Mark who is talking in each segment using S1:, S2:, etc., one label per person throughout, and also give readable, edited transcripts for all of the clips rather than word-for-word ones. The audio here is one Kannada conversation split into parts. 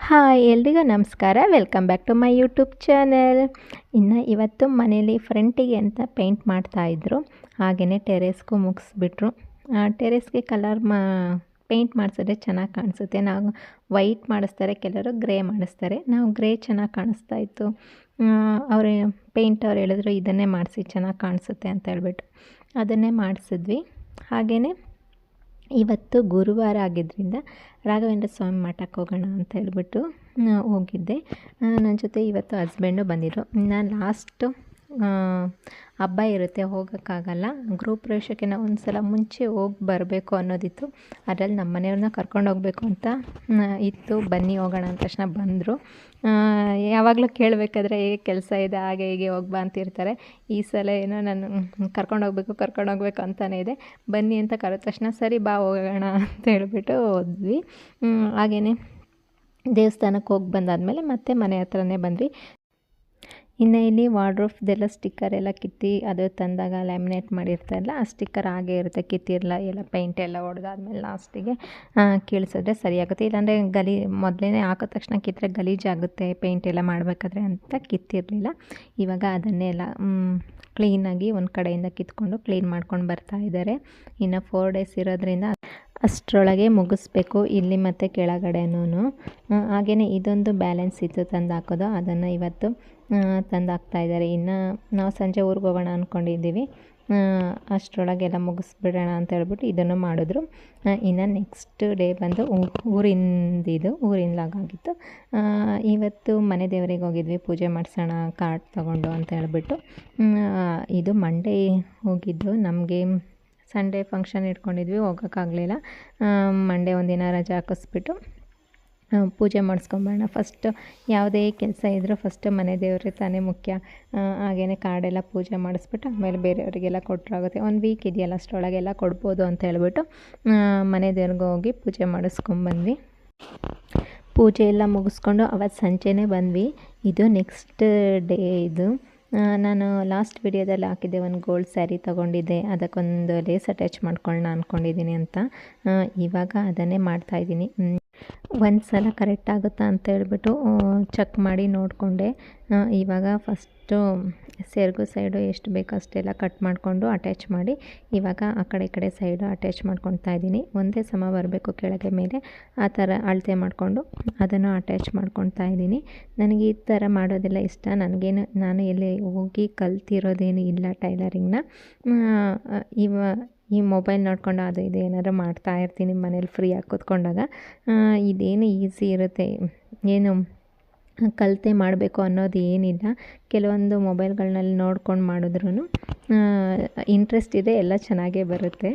S1: ಹಾಯ್ ಎಲ್ರಿಗೂ ನಮಸ್ಕಾರ. Welcome back to my YouTube channel. ಇನ್ನು ಇವತ್ತು ಮನೇಲಿ ಫ್ರಂಟಿಗೆ ಅಂತ ಪೇಂಟ್ ಮಾಡ್ತಾಯಿದ್ರು. ಹಾಗೆಯೇ ಟೆರೇಸ್ಗೂ ಮುಗಿಸ್ಬಿಟ್ರು. ಟೆರೇಸ್ಗೆ ಪೇಂಟ್ ಮಾಡಿಸಿದ್ರೆ ಚೆನ್ನಾಗಿ ಕಾಣಿಸುತ್ತೆ. ನಾವು ವೈಟ್ ಮಾಡಿಸ್ತಾರೆ, ಕೆಲವರು ಗ್ರೇ ಮಾಡಿಸ್ತಾರೆ. ನಾವು ಗ್ರೇ ಚೆನ್ನಾಗಿ ಕಾಣಿಸ್ತಾ ಇತ್ತು. ಅವರು ಪೇಂಟವ್ರು ಹೇಳಿದ್ರು ಇದನ್ನೇ ಮಾಡಿಸಿ ಚೆನ್ನಾಗಿ ಕಾಣಿಸುತ್ತೆ ಅಂತ ಹೇಳ್ಬಿಟ್ಟು ಅದನ್ನೇ ಮಾಡಿಸಿದ್ವಿ. ಹಾಗೆಯೇ ಇವತ್ತು ಗುರುವಾರ ಆಗಿದ್ದರಿಂದ ರಾಘವೇಂದ್ರ ಸ್ವಾಮಿ ಮಠಕ್ಕೆ ಹೋಗೋಣ ಅಂತ ಹೇಳ್ಬಿಟ್ಟು ಹೋಗಿದ್ದೆ. ನನ್ನ ಜೊತೆ ಇವತ್ತು ಹಸ್ಬೆಂಡು ಬಂದಿದ್ದರು. ನಾನು ಲಾಸ್ಟು ಹಬ್ಬ ಇರುತ್ತೆ, ಹೋಗೋಕ್ಕಾಗಲ್ಲ. ಗೃಹ ಪ್ರವೇಶಕ್ಕೆ ನಾವು ಒಂದು ಸಲ ಮುಂಚೆ ಹೋಗಿ ಬರಬೇಕು ಅನ್ನೋದಿತ್ತು. ಅದರಲ್ಲಿ ನಮ್ಮ ಮನೆಯವ್ರನ್ನ ಕರ್ಕೊಂಡು ಹೋಗಬೇಕು ಅಂತ ಇತ್ತು. ಬನ್ನಿ ಹೋಗೋಣ ಅಂದ ತಕ್ಷಣ ಬಂದರು. ಯಾವಾಗಲೂ ಕೇಳಬೇಕಾದ್ರೆ ಕೆಲಸ ಇದೆ ಹಾಗೆ ಹೀಗೆ ಹೋಗಿ ಬಾ ಅಂತಿರ್ತಾರೆ. ಈ ಸಲ ಏನೋ ನಾನು ಕರ್ಕೊಂಡು ಹೋಗ್ಬೇಕು ಅಂತಲೇ ಇದೆ. ಬನ್ನಿ ಅಂತ ಕರೆದ ತಕ್ಷಣ ಸರಿ ಬಾ ಹೋಗೋಣ ಅಂತ ಹೇಳ್ಬಿಟ್ಟು ಹೋದ್ವಿ. ಹಾಗೆಯೇ ದೇವಸ್ಥಾನಕ್ಕೆ ಹೋಗಿ ಬಂದಾದಮೇಲೆ ಮತ್ತೆ ಮನೆ ಹತ್ರನೇ ಬಂದ್ವಿ. ಇನ್ನು ಇಲ್ಲಿ ವಾರ್ಡ್ರೋಬ್ದೆಲ್ಲ ಸ್ಟಿಕ್ಕರ್ ಎಲ್ಲ ಕಿತ್ತಿ ಅದು ತಂದಾಗ ಲ್ಯಾಮಿನೇಟ್ ಮಾಡಿರ್ತಾರಲ್ಲ, ಆ ಸ್ಟಿಕ್ಕರ್ ಹಾಗೇ ಇರುತ್ತೆ, ಕಿತ್ತಿರಲ್ಲ. ಎಲ್ಲ ಪೇಂಟ್ ಎಲ್ಲ ಹೊಡೆದಾದ್ಮೇಲೆ ಲಾಸ್ಟಿಗೆ ಕೀಳ್ಸಿದ್ರೆ ಸರಿಯಾಗುತ್ತೆ. ಇಲ್ಲಾಂದರೆ ಮೊದಲೇ ಹಾಕಿದ ತಕ್ಷಣ ಕಿತ್ತರೆ ಗಲೀಜಾಗುತ್ತೆ ಪೇಂಟ್ ಎಲ್ಲ ಮಾಡಬೇಕಾದ್ರೆ ಅಂತ ಕಿತ್ತಿರಲಿಲ್ಲ. ಇವಾಗ ಅದನ್ನೇ ಎಲ್ಲ ಕ್ಲೀನಾಗಿ ಒಂದು ಕಡೆಯಿಂದ ಕಿತ್ಕೊಂಡು ಕ್ಲೀನ್ ಮಾಡ್ಕೊಂಡು ಬರ್ತಾ ಇದ್ದಾರೆ. ಇನ್ನು 4 days ಇರೋದ್ರಿಂದ ಅಷ್ಟರೊಳಗೆ ಮುಗಿಸ್ಬೇಕು, ಇಲ್ಲಿ ಮತ್ತು ಕೆಳಗಡೆನೂ. ಹಾಗೆಯೇ ಇದೊಂದು ಬ್ಯಾಲೆನ್ಸ್ ಇತ್ತು ತಂದು ಹಾಕೋದು, ಅದನ್ನು ಇವತ್ತು ತಂದು ಹಾಕ್ತಾಯಿದ್ದಾರೆ. ಇನ್ನು ನಾವು ಸಂಜೆ ಊರಿಗೆ ಹೋಗೋಣ ಅಂದ್ಕೊಂಡಿದ್ದೀವಿ. ಅಷ್ಟರೊಳಗೆಲ್ಲ ಮುಗಿಸ್ಬಿಡೋಣ ಅಂತ ಹೇಳ್ಬಿಟ್ಟು ಇದನ್ನು ಮಾಡಿದ್ರು. ಇನ್ನು ನೆಕ್ಸ್ಟ್ ಡೇ ಬಂದು ಊರಿನ ಲಾಗಾಗಿತ್ತು. ಇವತ್ತು ಮನೆ ದೇವರಿಗೆ ಹೋಗಿದ್ವಿ, ಪೂಜೆ ಮಾಡಿಸೋಣ ಕಾರ್ಡ್ ತೊಗೊಂಡು ಅಂತ ಹೇಳ್ಬಿಟ್ಟು. ಇದು ಮಂಡೇ ಹೋಗಿದ್ದು. ನಮಗೆ ಸಂಡೇ ಫಂಕ್ಷನ್ ಇಟ್ಕೊಂಡಿದ್ವಿ, ಹೋಗೋಕ್ಕಾಗಲಿಲ್ಲ. ಮಂಡೇ ಒಂದಿನ ರಜೆ ಹಾಕಿಸ್ಬಿಟ್ಟು ಪೂಜೆ ಮಾಡಿಸ್ಕೊಂಬರೋಣ. ಫಸ್ಟು ಯಾವುದೇ ಕೆಲಸ ಇದ್ದರೂ ಫಸ್ಟು ಮನೆ ದೇವ್ರಿಗೆ ತಾನೇ ಮುಖ್ಯ. ಹಾಗೆಯೇ ಕಾರ್ಡೆಲ್ಲ ಪೂಜೆ ಮಾಡಿಸ್ಬಿಟ್ಟು ಆಮೇಲೆ ಬೇರೆಯವರಿಗೆಲ್ಲ ಕೊಟ್ಟರಾಗುತ್ತೆ. 1 ವೀಕ್ ಇದೆಯಲ್ಲ, ಅಷ್ಟರೊಳಗೆಲ್ಲ ಕೊಡ್ಬೋದು ಅಂತ ಹೇಳ್ಬಿಟ್ಟು ಮನೆ ದೇವ್ರಿಗೆ ಹೋಗಿ ಪೂಜೆ ಮಾಡಿಸ್ಕೊಂಬಂದ್ವಿ. ಪೂಜೆ ಎಲ್ಲ ಮುಗಿಸ್ಕೊಂಡು ಅವತ್ತು ಸಂಜೆನೇ ಬಂದ್ವಿ. ಇದು ನೆಕ್ಸ್ಟ್ ಡೇ. ಇದು ನಾನು ಲಾಸ್ಟ್ ವಿಡಿಯೋದಲ್ಲಿ ಹಾಕಿದ್ದೆ, ಒಂದು ಗೋಲ್ಡ್ ಸ್ಯಾರಿ ತೊಗೊಂಡಿದ್ದೆ, ಅದಕ್ಕೊಂದು ಲೇಸ್ ಅಟ್ಯಾಚ್ ಮಾಡ್ಕೊಳ್ಳೋಣ ಅಂದ್ಕೊಂಡಿದ್ದೀನಿ ಅಂತ. ಇವಾಗ ಅದನ್ನೇ ಮಾಡ್ತಾಯಿದ್ದೀನಿ. ಒಂದು ಸಲ ಕರೆಕ್ಟ್ ಆಗುತ್ತಾ ಅಂತ ಹೇಳ್ಬಿಟ್ಟು ಚೆಕ್ ಮಾಡಿ ನೋಡಿಕೊಂಡೆ. ಇವಾಗ ಫಸ್ಟು ಸೆರಗು ಸೈಡು ಎಷ್ಟು ಬೇಕೋ ಅಷ್ಟೆಲ್ಲ ಕಟ್ ಮಾಡಿಕೊಂಡು ಅಟ್ಯಾಚ್ ಮಾಡಿ ಇವಾಗ ಆ ಕಡೆ ಈ ಕಡೆ ಸೈಡು ಅಟ್ಯಾಚ್ ಮಾಡ್ಕೊತಾ ಇದ್ದೀನಿ. ಒಂದೇ ಸಮ ಬರಬೇಕು ಕೆಳಗೆ ಮೇಲೆ, ಆ ಥರ ಅಳತೆ ಮಾಡಿಕೊಂಡು ಅದನ್ನು ಅಟ್ಯಾಚ್ ಮಾಡ್ಕೊತಾ ಇದ್ದೀನಿ. ನನಗೆ ಈ ಥರ ಮಾಡೋದೆಲ್ಲ ಇಷ್ಟ. ನಾನು ಎಲ್ಲಿ ಹೋಗಿ ಕಲ್ತಿರೋದೇನು ಇಲ್ಲ ಟೈಲರಿಂಗ್ನ. ಈ ಮೊಬೈಲ್ ನೋಡ್ಕೊಂಡು ಅದು ಇದು ಏನಾದ್ರು ಮಾಡ್ತಾಯಿರ್ತೀನಿ ಮನೇಲಿ ಫ್ರೀಯಾಗಿ ಕೂತ್ಕೊಂಡಾಗ. ಇದೇನು ಈಸಿ ಇರುತ್ತೆ, ಏನು ಕಲಿತೆ ಮಾಡಬೇಕು ಅನ್ನೋದು ಏನಿಲ್ಲ. ಕೆಲವೊಂದು ಮೊಬೈಲ್ಗಳನ್ನಲ್ಲಿ ನೋಡ್ಕೊಂಡು ಮಾಡಿದ್ರೂ ಇಂಟ್ರೆಸ್ಟ್ ಇದೆ, ಎಲ್ಲ ಚೆನ್ನಾಗೇ ಬರುತ್ತೆ.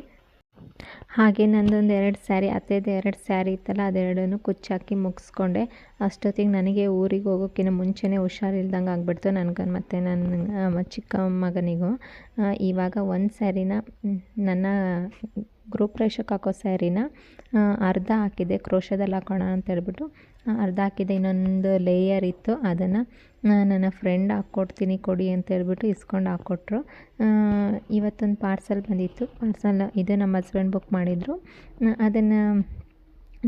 S1: ಹಾಗೆ ನಂದೊಂದು 2 ಸ್ಯಾರಿ, ಅತ್ತೆದು 2 ಸ್ಯಾರಿ ಇತ್ತಲ್ಲ, ಅದೆರಡನ್ನೂ ಕುಚ್ಚಾಕಿ ಮುಗಿಸ್ಕೊಂಡೆ. ಅಷ್ಟೊತ್ತಿಗೆ ನನಗೆ ಊರಿಗೆ ಹೋಗೋಕ್ಕಿಂತ ಮುಂಚೆನೇ ಹುಷಾರಿಲ್ದಂಗೆ ಆಗಿಬಿಡ್ತು ನನಗೆ ಮತ್ತು ನನ್ನ ಚಿಕ್ಕ ಮಗನಿಗೂ. ಇವಾಗ ಒಂದು ಸ್ಯಾರಿನ ನನ್ನ ಗೃಹ ಪ್ರವೇಶಕ್ಕೆ ಹಾಕೋ ಸ್ಯಾರಿನ ಅರ್ಧ ಹಾಕಿದ್ದೆ, ಕ್ರೋಶದಲ್ಲಿ ಹಾಕೋಣ ಅಂತೇಳ್ಬಿಟ್ಟು ಅರ್ಧ ಹಾಕಿದ್ದೆ. ಇನ್ನೊಂದು ಲೇಯರ್ ಇತ್ತು, ಅದನ್ನು ನನ್ನ ಫ್ರೆಂಡ್ ಹಾಕ್ಕೊಡ್ತೀನಿ ಕೊಡಿ ಅಂತೇಳ್ಬಿಟ್ಟು ಇಸ್ಕೊಂಡು ಹಾಕ್ಕೊಟ್ರು. ಇವತ್ತೊಂದು ಪಾರ್ಸಲ್ ಬಂದಿತ್ತು. ಇದು ನಮ್ಮ ಹಸ್ಬೆಂಡ್ ಬುಕ್ ಮಾಡಿದರು. ಅದನ್ನು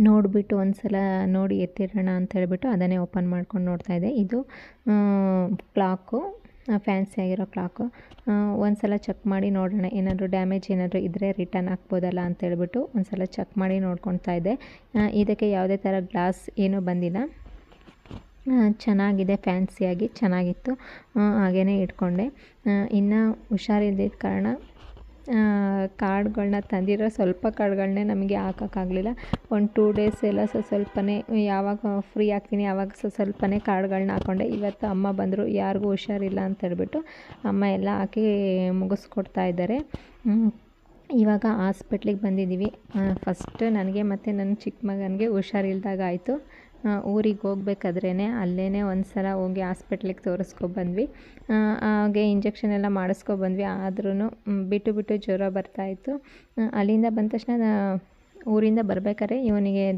S1: ನೋಡಿಬಿಟ್ಟು ಒಂದು ಸಲ ನೋಡಿ ಎತ್ತಿಡೋಣ ಅಂತ ಹೇಳ್ಬಿಟ್ಟು ಅದನ್ನೇ ಓಪನ್ ಮಾಡ್ಕೊಂಡು ನೋಡ್ತಾಯಿದ್ದೆ. ಇದು ಕ್ಲಾಕು, ಫ್ಯಾನ್ಸಿ ಆಗಿರೋ ಕ್ಲಾಕು. ಒಂದು ಸಲ ಚೆಕ್ ಮಾಡಿ ನೋಡೋಣ, ಏನಾದರೂ ಡ್ಯಾಮೇಜ್ ಏನಾದರೂ ಇದ್ದರೆ ರಿಟರ್ನ್ ಹಾಕ್ಬೋದಲ್ಲ ಅಂತೇಳ್ಬಿಟ್ಟು ಒಂದು ಸಲ ಚೆಕ್ ಮಾಡಿ ನೋಡ್ಕೊತಾ ಇದ್ದೆ. ಇದಕ್ಕೆ ಯಾವುದೇ ಥರ ಗ್ಲಾಸ್ ಏನೂ ಬಂದಿಲ್ಲ, ಚೆನ್ನಾಗಿದೆ, ಫ್ಯಾನ್ಸಿಯಾಗಿ ಚೆನ್ನಾಗಿತ್ತು. ಹಾಗೇ ಇಟ್ಕೊಂಡೆ. ಇನ್ನು ಹುಷಾರಿಲ್ದಿದ್ದ ಕಾರಣ ಕಾರ್ಡ್ಗಳನ್ನ ತಂದಿರೋ ಸ್ವಲ್ಪ ಕಾರ್ಡ್ಗಳನ್ನೇ ನಮಗೆ ಹಾಕೋಕ್ಕಾಗಲಿಲ್ಲ. ಒಂದು 2 days ಎಲ್ಲ ಸ್ವಲ್ಪನೇ, ಯಾವಾಗ ಫ್ರೀ ಆಗ್ತೀನಿ ಆವಾಗ ಸ್ವಲ್ಪನೇ ಕಾರ್ಡ್ಗಳನ್ನ ಹಾಕ್ಕೊಂಡೆ. ಇವತ್ತು ಅಮ್ಮ ಬಂದರು, ಯಾರಿಗೂ ಹುಷಾರಿಲ್ಲ ಅಂತೇಳ್ಬಿಟ್ಟು ಅಮ್ಮ ಎಲ್ಲ ಹಾಕಿ ಮುಗಿಸ್ಕೊಡ್ತಾ ಇದ್ದಾರೆ. ಇವಾಗ ಹಾಸ್ಪಿಟ್ಲಿಗೆ ಬಂದಿದ್ದೀವಿ. ಫಸ್ಟ್ ನನಗೆ ಮತ್ತು ನನ್ನ ಚಿಕ್ಕ ಮಗನಿಗೆ ಹುಷಾರಿಲ್ದಾಗ ಆಯಿತು. ಊರಿಗೆ ಹೋಗ್ಬೇಕಾದ್ರೇ ಅಲ್ಲೇ ಒಂದು ಸಲ ಹೋಗಿ ಹಾಸ್ಪಿಟ್ಲಿಗೆ ತೋರಿಸ್ಕೊಬಂದ್ವಿ. ಹಾಗೆ ಇಂಜೆಕ್ಷನ್ ಎಲ್ಲ ಮಾಡಿಸ್ಕೊಬಂದ್ವಿ. ಆದ್ರೂ ಬಿಟ್ಟು ಜ್ವರ ಬರ್ತಾಯಿತ್ತು. ಅಲ್ಲಿಂದ ಬಂದ ತಕ್ಷಣ ಊರಿಂದ ಬರ್ಬೇಕಾದ್ರೆ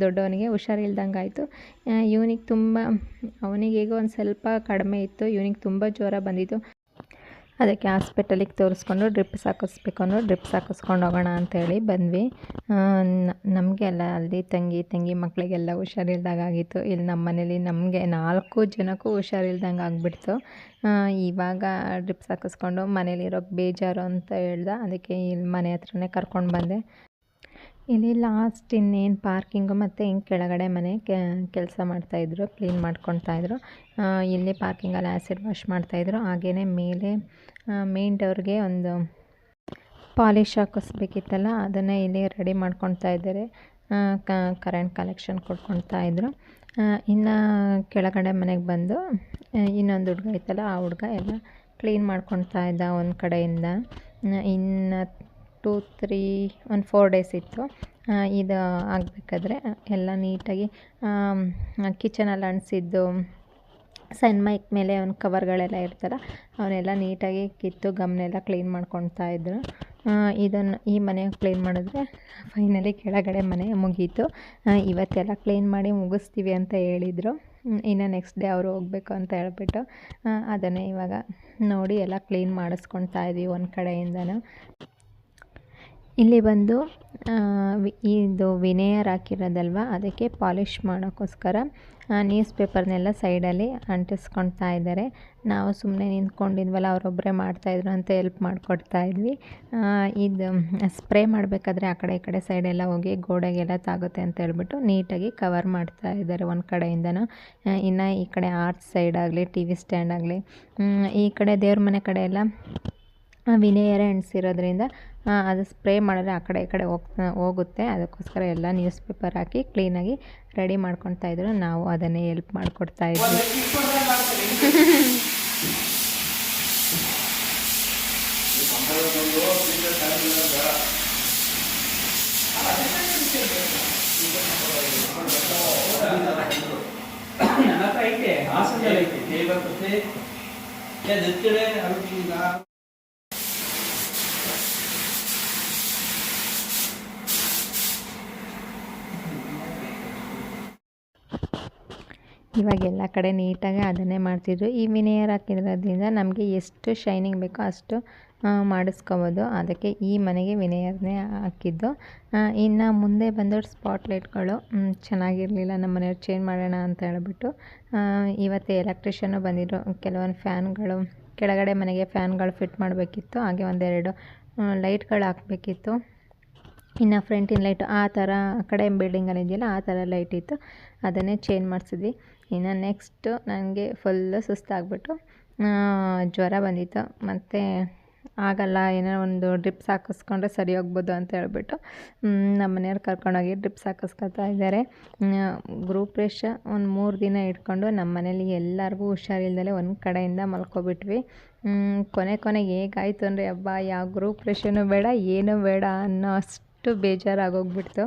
S1: ದೊಡ್ಡವನಿಗೆ ಹುಷಾರಿಲ್ದಂಗೆ ಆಯಿತು. ಅವನಿಗೆ ಹೇಗೋ ಒಂದು ಸ್ವಲ್ಪ ಕಡಿಮೆ ಇತ್ತು, ಇವನಿಗೆ ತುಂಬ ಜ್ವರ ಬಂದಿತ್ತು. ಅದಕ್ಕೆ ಹಾಸ್ಪಿಟಲಿಗೆ ತೋರಿಸ್ಕೊಂಡು ಡ್ರಿಪ್ಸ್ ಹಾಕಿಸ್ಬೇಕು ಅಂದರು. ಡ್ರಿಪ್ಸ್ ಹಾಕಿಸ್ಕೊಂಡು ಹೋಗೋಣ ಅಂತೇಳಿ ಬಂದ್ವಿ. ನಮಗೆ ಎಲ್ಲ ಅಲ್ಲಿ ತಂಗಿ ಮಕ್ಕಳಿಗೆಲ್ಲ ಹುಷಾರಿಲ್ದಾಗ ಆಗಿತ್ತು. ಇಲ್ಲಿ ನಮ್ಮ ಮನೇಲಿ ನಮಗೆ 4 ಜನಕ್ಕೂ ಹುಷಾರಿಲ್ದಂಗೆ ಆಗಿಬಿಡ್ತು. ಇವಾಗ ಡ್ರಿಪ್ಸ್ ಹಾಕಿಸ್ಕೊಂಡು ಮನೇಲಿರೋಕ್ಕೆ ಬೇಜಾರು ಅಂತ ಹೇಳ್ದೆ. ಅದಕ್ಕೆ ಇಲ್ಲಿ ಮನೆ ಹತ್ರನೇ ಕರ್ಕೊಂಡು ಬಂದೆ. ಇಲ್ಲಿ ಲಾಸ್ಟ್ ಇನ್ನೇನು ಪಾರ್ಕಿಂಗು ಮತ್ತು ಹಿಂಗೆ ಕೆಳಗಡೆ ಮನೆ ಕೆಲಸ ಮಾಡ್ತಾಯಿದ್ರು, ಕ್ಲೀನ್ ಮಾಡ್ಕೊತಾಯಿದ್ರು. ಇಲ್ಲಿ ಪಾರ್ಕಿಂಗಲ್ಲಿ ಆ್ಯಸಿಡ್ ವಾಶ್ ಮಾಡ್ತಾಯಿದ್ರು. ಹಾಗೆಯೇ ಮೇಲೆ ಮೇನ್ ಡೋರ್ಗೆ ಒಂದು ಪಾಲಿಶ್ ಹಾಕಿಸ್ಬೇಕಿತ್ತಲ್ಲ, ಅದನ್ನು ಇಲ್ಲಿ ರೆಡಿ ಮಾಡ್ಕೊತಾ ಇದ್ದಾರೆ. ಕರೆಂಟ್ ಕಲೆಕ್ಷನ್ ಕೊಡ್ಕೊತಾಯಿದ್ರು. ಇನ್ನು ಕೆಳಗಡೆ ಮನೆಗೆ ಬಂದು ಇನ್ನೊಂದು ಹುಡುಗ ಇತ್ತಲ್ಲ, ಆ ಹುಡುಗ ಎಲ್ಲ ಕ್ಲೀನ್ ಮಾಡ್ಕೊತಾ ಇದ್ದ ಒಂದು ಕಡೆಯಿಂದ. ಇನ್ನು 4 ಡೇಸ್ ಇತ್ತು. ಇದು ಆಗಬೇಕಾದ್ರೆ ಎಲ್ಲ ನೀಟಾಗಿ ಕಿಚನಲ್ಲಿ ಅಂಟಿಸಿದ್ದು ಸನ್ಮೈಕ್ ಮೇಲೆ ಒಂದು ಕವರ್ಗಳೆಲ್ಲ ಇರ್ತಲ್ಲ, ಅವನ್ನೆಲ್ಲ ನೀಟಾಗಿ ಕಿತ್ತು ಗಮ್ನೆಲ್ಲ ಕ್ಲೀನ್ ಮಾಡ್ಕೊತಾ ಇದ್ರು. ಈ ಮನೆ ಕ್ಲೀನ್ ಮಾಡಿದ್ರೆ ಫೈನಲಿ ಕೆಳಗಡೆ ಮನೆ ಮುಗೀತು. ಇವತ್ತೆಲ್ಲ ಕ್ಲೀನ್ ಮಾಡಿ ಮುಗಿಸ್ತೀವಿ ಅಂತ ಹೇಳಿದರು. ಇನ್ನು ನೆಕ್ಸ್ಟ್ ಡೇ ಅವರು ಹೋಗಬೇಕು ಅಂತ ಹೇಳ್ಬಿಟ್ಟು ಅದನ್ನೇ ಇವಾಗ ನೋಡಿ ಎಲ್ಲ ಕ್ಲೀನ್ ಮಾಡಿಸ್ಕೊತಾ ಇದ್ವಿ ಒಂದು ಕಡೆಯಿಂದನೂ. ಇಲ್ಲಿ ಬಂದು ಇದು ವಿನೇಯರ್ ಹಾಕಿರೋದಲ್ವ, ಅದಕ್ಕೆ ಪಾಲಿಷ್ ಮಾಡೋಕ್ಕೋಸ್ಕರ ನ್ಯೂಸ್ ಪೇಪರ್ನೆಲ್ಲ ಸೈಡಲ್ಲಿ ಅಂಟಿಸ್ಕೊತಾ ಇದ್ದಾರೆ. ನಾವು ಸುಮ್ಮನೆ ನಿಂತ್ಕೊಂಡಿದ್ವಲ್ಲ, ಅವರೊಬ್ಬರೇ ಮಾಡ್ತಾಯಿದ್ರು ಅಂತ ಹೆಲ್ಪ್ ಮಾಡಿಕೊಡ್ತಾಯಿದ್ವಿ. ಇದು ಸ್ಪ್ರೇ ಮಾಡಬೇಕಾದ್ರೆ ಆ ಕಡೆ ಈ ಕಡೆ ಸೈಡೆಲ್ಲ ಹೋಗಿ ಗೋಡೆಗೆಲ್ಲ ತಾಗುತ್ತೆ ಅಂತ ಹೇಳ್ಬಿಟ್ಟು ನೀಟಾಗಿ ಕವರ್ ಮಾಡ್ತಾ ಇದ್ದಾರೆ ಒಂದು ಕಡೆಯಿಂದನೂ. ಇನ್ನು ಈ ಕಡೆ ಆರ್ಚ್ ಸೈಡ್ ಆಗಲಿ, ಟಿ ವಿ ಸ್ಟ್ಯಾಂಡ್ ಆಗಲಿ, ಈ ಕಡೆ ದೇವ್ರ ಮನೆ ಕಡೆ ಎಲ್ಲ ವಿನೇಯರೇ ಅಂಟಿಸಿರೋದ್ರಿಂದ ಅದು ಸ್ಪ್ರೇ ಮಾಡಿದ್ರೆ ಆ ಕಡೆ ಈ ಕಡೆ ಹೋಗುತ್ತೆ. ಅದಕ್ಕೋಸ್ಕರ ಎಲ್ಲ ನ್ಯೂಸ್ ಪೇಪರ್ ಹಾಕಿ ಕ್ಲೀನಾಗಿ ರೆಡಿ ಮಾಡ್ಕೊತಾ ಇದ್ರು. ನಾವು ಅದನ್ನೇ ಹೆಲ್ಪ್ ಮಾಡಿಕೊಡ್ತಾ ಇದ್ವಿ. ಇವಾಗ ಎಲ್ಲ ಕಡೆ ನೀಟಾಗಿ ಅದನ್ನೇ ಮಾಡ್ತಿದ್ರು. ಈ ವಿನೇಯರ್ ಹಾಕಿರೋದ್ರಿಂದ ನಮಗೆ ಎಷ್ಟು ಶೈನಿಂಗ್ ಬೇಕೋ ಅಷ್ಟು ಮಾಡಿಸ್ಕೋಬೋದು. ಅದಕ್ಕೆ ಈ ಮನೆಗೆ ವಿನೇಯರ್ನೇ ಹಾಕಿದ್ದು. ಇನ್ನು ಮುಂದೆ ಬಂದೋ ಸ್ಪಾಟ್ಲೈಟ್ಗಳು ಚೆನ್ನಾಗಿರಲಿಲ್ಲ, ನಮ್ಮ ಮನೆಯವ್ರು ಚೇಂಜ್ ಮಾಡೋಣ ಅಂತ ಹೇಳ್ಬಿಟ್ಟು ಇವತ್ತು ಎಲೆಕ್ಟ್ರಿಷಿಯನ್ನು ಬಂದಿದ್ರು. ಕೆಲವೊಂದು ಫ್ಯಾನ್ಗಳು, ಕೆಳಗಡೆ ಮನೆಗೆ ಫ್ಯಾನ್ಗಳು ಫಿಟ್ ಮಾಡಬೇಕಿತ್ತು. ಹಾಗೆ ಒಂದೆರಡು ಲೈಟ್ಗಳು ಹಾಕಬೇಕಿತ್ತು. ಇನ್ನು ಫ್ರಂಟಿನ ಲೈಟು ಆ ಥರ ಕಡೆ ಬಿಲ್ಡಿಂಗಲ್ಲಿ ಇದೆಯಲ್ಲ ಆ ಥರ ಲೈಟ್ ಇತ್ತು, ಅದನ್ನೇ ಚೇಂಜ್ ಮಾಡಿಸಿದ್ವಿ. ಇನ್ನು ನೆಕ್ಸ್ಟು ನನಗೆ ಫುಲ್ಲು ಸುಸ್ತಾಗ್ಬಿಟ್ಟು ಜ್ವರ ಬಂದಿತ್ತು. ಮತ್ತು ಆಗಲ್ಲ, ಏನೋ ಒಂದು ಡ್ರಿಪ್ಸ್ ಹಾಕಿಸ್ಕೊಂಡ್ರೆ ಸರಿ ಹೋಗ್ಬೋದು ಅಂತ ಹೇಳ್ಬಿಟ್ಟು ನಮ್ಮ ಮನೆಯವ್ರು ಕರ್ಕೊಂಡೋಗಿ ಡ್ರಿಪ್ಸ್ ಹಾಕಿಸ್ಕೊತಾ ಇದ್ದಾರೆ. ಗ್ರೂಪ್ ರೇಷ ಒಂದು 3 ದಿನ ಇಟ್ಕೊಂಡು ನಮ್ಮ ಮನೇಲಿ ಎಲ್ಲರಿಗೂ ಹುಷಾರಿಲ್ದಲೆ ಒಂದು ಕಡೆಯಿಂದ ಮಲ್ಕೊಬಿಟ್ವಿ. ಕೊನೆಗೆ ಹೇಗಾಯಿತು ಅಂದರೆ ಹಬ್ಬ ಯಾವ ಗ್ರೂಪ್ ರೇಷನೂ ಬೇಡ, ಏನೂ ಬೇಡ ಅನ್ನೋ ಅಷ್ಟು ಬೇಜಾರಾಗೋಗ್ಬಿಡ್ತು.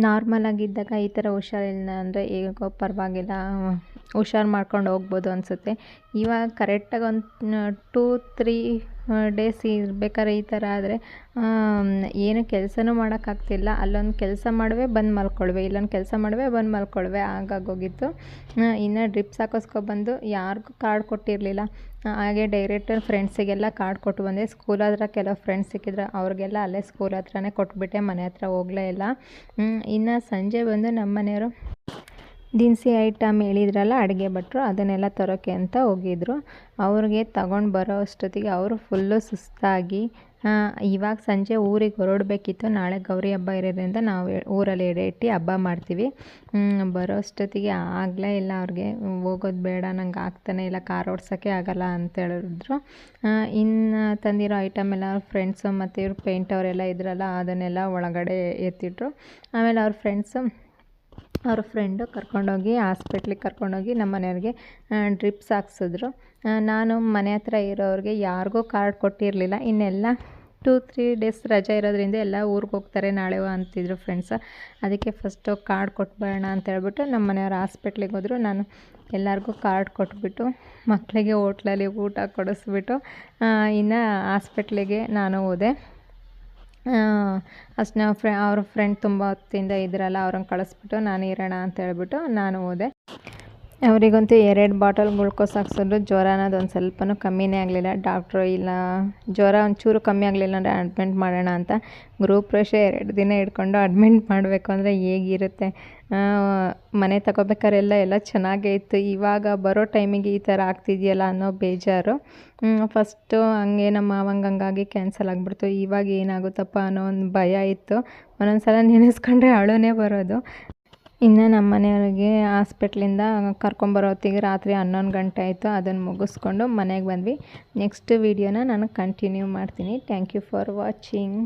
S1: ನಾರ್ಮಲಾಗಿದ್ದಾಗ ಈ ಥರ ಹುಷಾರಿಲ್ಲ ಅಂದರೆ ಹೇಗೋ ಪರವಾಗಿಲ್ಲ, ಹುಷಾರು ಮಾಡ್ಕೊಂಡು ಹೋಗ್ಬೋದು ಅನಿಸುತ್ತೆ. ಇವಾಗ ಕರೆಕ್ಟಾಗಿ ಒಂದು 2-3 ಡೇಸ್ ಇರ್ಬೇಕಾದ್ರೆ ಈ ಥರ ಆದರೆ ಏನು ಕೆಲಸನೂ ಮಾಡೋಕ್ಕಾಗ್ತಿಲ್ಲ. ಅಲ್ಲೊಂದು ಕೆಲಸ ಮಾಡುವೆ ಬಂದು ಮಲ್ಕೊಳ್ವೆ, ಇಲ್ಲೊಂದು ಕೆಲಸ ಮಾಡುವೆ ಬಂದು ಮಲ್ಕೊಳ್ವೆ, ಹಾಗಾಗೋಗಿತ್ತು. ಇನ್ನು ಡ್ರಿಪ್ಸ್ ಹಾಕಿಸ್ಕೊಬಂದು ಯಾರಿಗೂ ಕಾರ್ಡ್ ಕೊಟ್ಟಿರಲಿಲ್ಲ. ಹಾಗೆ ಡೈರೆಕ್ಟ್ ಫ್ರೆಂಡ್ಸಿಗೆಲ್ಲ ಕಾರ್ಡ್ ಕೊಟ್ಟು ಬಂದೆ. ಸ್ಕೂಲ್ ಹತ್ರ ಕೆಲವು ಫ್ರೆಂಡ್ಸ್ ಸಿಕ್ಕಿದ್ರು, ಅವ್ರಿಗೆಲ್ಲ ಅಲ್ಲೇ ಸ್ಕೂಲ್ ಹತ್ರನೇ ಕೊಟ್ಬಿಟ್ಟೆ, ಮನೆ ಹತ್ರ ಹೋಗಲೇ ಇಲ್ಲ. ಇನ್ನು ಸಂಜೆ ಬಂದು ನಮ್ಮ ಮನೆಯವರು ದಿನಸಿ ಐಟಮ್ ಹೇಳಿದ್ರಲ್ಲ ಅಡುಗೆ ಭಟ್ರು, ಅದನ್ನೆಲ್ಲ ತರೋಕ್ಕೆ ಅಂತ ಹೋಗಿದ್ರು. ಅವ್ರಿಗೆ ತಗೊಂಡು ಬರೋ ಅಷ್ಟೊತ್ತಿಗೆ ಅವರು ಫುಲ್ಲು ಸುಸ್ತಾಗಿ ಇವಾಗ ಸಂಜೆ ಊರಿಗೆ ಹೊರಡಬೇಕಿತ್ತು. ನಾಳೆ ಗೌರಿ ಹಬ್ಬ ಇರೋದ್ರಿಂದ ನಾವು ಊರಲ್ಲಿ ಎಡೆ ಇಟ್ಟು ಹಬ್ಬ ಮಾಡ್ತೀವಿ. ಬರೋ ಅಷ್ಟೊತ್ತಿಗೆ ಆಗಲೇ ಇಲ್ಲ ಅವ್ರಿಗೆ, ಹೋಗೋದು ಬೇಡ, ನಂಗೆ ಆಗ್ತಾನೆ ಇಲ್ಲ, ಕಾರ್ ಓಡ್ಸೋಕ್ಕೆ ಆಗಲ್ಲ ಅಂತ ಹೇಳಿದ್ರು. ಇನ್ನು ತಂದಿರೋ ಐಟಮ್ ಎಲ್ಲ ಅವ್ರ ಫ್ರೆಂಡ್ಸು ಮತ್ತು ಇವ್ರು ಪೇಂಟ್ ಅವರೆಲ್ಲ ಇದ್ರಲ್ಲ ಅದನ್ನೆಲ್ಲ ಒಳಗಡೆ ಎತ್ತಿಟ್ರು. ಆಮೇಲೆ ಅವ್ರ ಫ್ರೆಂಡು ಕರ್ಕೊಂಡೋಗಿ ಹಾಸ್ಪಿಟ್ಲಿಗೆ ಕರ್ಕೊಂಡೋಗಿ ನಮ್ಮ ಮನೆಯವ್ರಿಗೆ ಡ್ರಿಪ್ಸ್ ಹಾಕ್ಸಿದ್ರು. ನಾನು ಮನೆ ಹತ್ರ ಇರೋರಿಗೆ ಯಾರಿಗೂ ಕಾರ್ಡ್ ಕೊಟ್ಟಿರಲಿಲ್ಲ. ಇನ್ನೆಲ್ಲ 2-3 ಡೇಸ್ ರಜೆ ಇರೋದ್ರಿಂದ ಎಲ್ಲ ಊರಿಗೆ ಹೋಗ್ತಾರೆ ನಾಳೆ ಅಂತಿದ್ರು ಫ್ರೆಂಡ್ಸ್. ಅದಕ್ಕೆ ಫಸ್ಟು ಕಾರ್ಡ್ ಕೊಟ್ಬಿಡೋಣ ಅಂತ ಹೇಳ್ಬಿಟ್ಟು ನಮ್ಮ ಮನೆಯವ್ರು ಹಾಸ್ಪಿಟ್ಲಿಗೆ ಹೋದರು. ನಾನು ಎಲ್ಲರಿಗೂ ಕಾರ್ಡ್ ಕೊಟ್ಬಿಟ್ಟು ಮಕ್ಕಳಿಗೆ ಹೋಟ್ಲಲ್ಲಿ ಊಟ ಕೊಡಿಸ್ಬಿಟ್ಟು ಇನ್ನು ಹಾಸ್ಪಿಟ್ಲಿಗೆ ನಾನು ಹೋದೆ. ಅಷ್ಟನ್ನ ಅವ್ರ ಫ್ರೆಂಡ್ ತುಂಬ ಹೊತ್ತಿಂದ ಇದ್ರಲ್ಲ, ಅವ್ರನ್ನ ಕಳಿಸ್ಬಿಟ್ಟು ನಾನು ಇರೋಣ ಅಂತ ಹೇಳ್ಬಿಟ್ಟು ನಾನು ಹೋದೆ. ಅವರಿಗಂತೂ 2 ಬಾಟಲ್ ಗ್ಲುಕೋಸ್ ಹಾಕ್ಸಿದ್ರು ಜ್ವರ ಅನ್ನೋದು ಒಂದು ಸ್ವಲ್ಪನೂ ಕಮ್ಮಿನೇ ಆಗಲಿಲ್ಲ. ಡಾಕ್ಟ್ರು ಇಲ್ಲ ಜ್ವರ ಒಂಚೂರು ಕಮ್ಮಿ ಆಗಲಿಲ್ಲ ಅಂದರೆ ಅಡ್ಮಿಟ್ ಮಾಡೋಣ ಅಂತ ಗ್ರೂಪ್ ಪ್ರೆಷರ್ 2 ದಿನ ಹಿಡ್ಕೊಂಡು ಅಡ್ಮಿಟ್ ಮಾಡಬೇಕು ಅಂದರೆ ಹೇಗಿರುತ್ತೆ. ಮನೆ ತಗೋಬೇಕಾದ್ರೆ ಎಲ್ಲ ಚೆನ್ನಾಗೇ ಇತ್ತು. ಇವಾಗ ಬರೋ ಟೈಮಿಗೆ ಈ ಥರ ಆಗ್ತಿದೆಯಲ್ಲ ಅನ್ನೋ ಬೇಜಾರು. ಫಸ್ಟು ಹಂಗೆ ನಮ್ಮ ಮಾವಂಗೆ ಹಂಗಾಗಿ ಕ್ಯಾನ್ಸಲ್ ಆಗಿಬಿಡ್ತು. ಇವಾಗ ಏನಾಗುತ್ತಪ್ಪ ಅನ್ನೋ ಒಂದು ಭಯ ಇತ್ತು. ಒಂದೊಂದು ಸಲ ನೆನೆಸ್ಕೊಂಡ್ರೆ ಅಳುನೇ ಬರೋದು. ಇನ್ನು ನಮ್ಮ ಮನೆಯವ್ರಿಗೆ ಹಾಸ್ಪಿಟ್ಲಿಂದ ಕರ್ಕೊಂಬರೋ ಹೊತ್ತಿಗೆ ರಾತ್ರಿ 11 ಗಂಟೆ ಆಯಿತು. ಅದನ್ನು ಮುಗಿಸ್ಕೊಂಡು ಮನೆಗೆ ಬಂದ್ವಿ. ನೆಕ್ಸ್ಟ್ ವೀಡಿಯೋನ ನಾನು ಕಂಟಿನ್ಯೂ ಮಾಡ್ತೀನಿ. Thank you for watching.